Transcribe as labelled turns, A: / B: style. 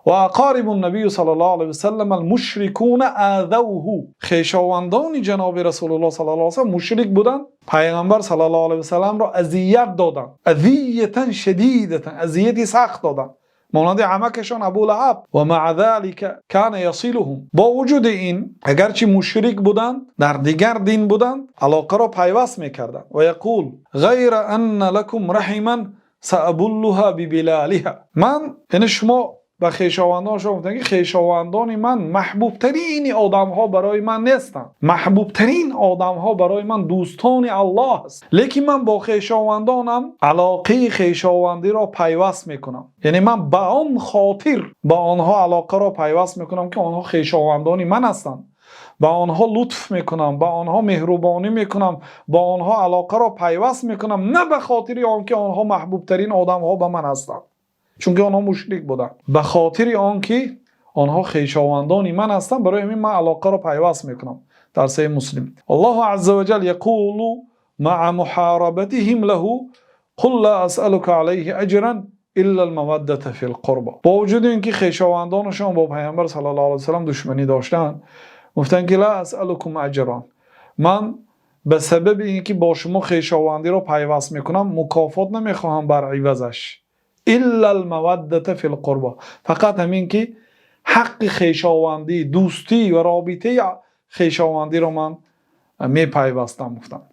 A: و اقارب النبی صلی الله علیه و سلم المشرکون اذوه. خویشاوندان جناب رسول الله صلی الله علیه و سلم مشرک بودند، پیغمبر صلی الله علیه و سلم را اذیت دادند، اذیتا شدیدتا، اذیتی سخت دادند، مانند عمکشان ابو لهب. و مع ذلك کان یصلهم، با وجود این اگرچه مشرک بودند در دیگر دین بودند علاقه را پیوست میکردند. و یقول غیر ان لکم رحما سابلها ببلالها. من یعنی شما و خویشاوندان شما گفتن که خویشاوندان من محبوب ترین آدم ها برای من نیستند، محبوب ترین آدم ها برای من دوستان الله است، لیکن من با خویشاوندانم علاقه خویشاوندی را پیوست میکنم، یعنی من به آن خاطر با آنها علاقه را پیوست میکنم که آنها خویشاوندان من هستند، با آنها لطف میکنم، با آنها مهربانی میکنم، با آنها علاقه را پیوست میکنم، نه به خاطر آنکه آنها محبوب ترین آدم ها به من هستند چون که آنها مشرک بودند، به خاطر آنکه آنها خویشاوندان من هستند برای همین من علاقه را پیوست میکنم. در صحیح مسلم الله عز وجل یقول مع محاربتهم له قل لا اسألك علیه اجرا الا المودة فی القربى. با وجود اینکه خویشاوندانشان با پیامبر صلی الله علیه و سلم دشمنی داشتند گفتند که لا اسألکم اجرا، من به سبب اینکه با شما خویشاوندی را پیوست میکنم مکافات نمیخواهم بر عوضش، الا المودة فی القربى، فقط همین که حق خویشاوندی، دوستی و رابطه خویشاوندی را من می پیوستم.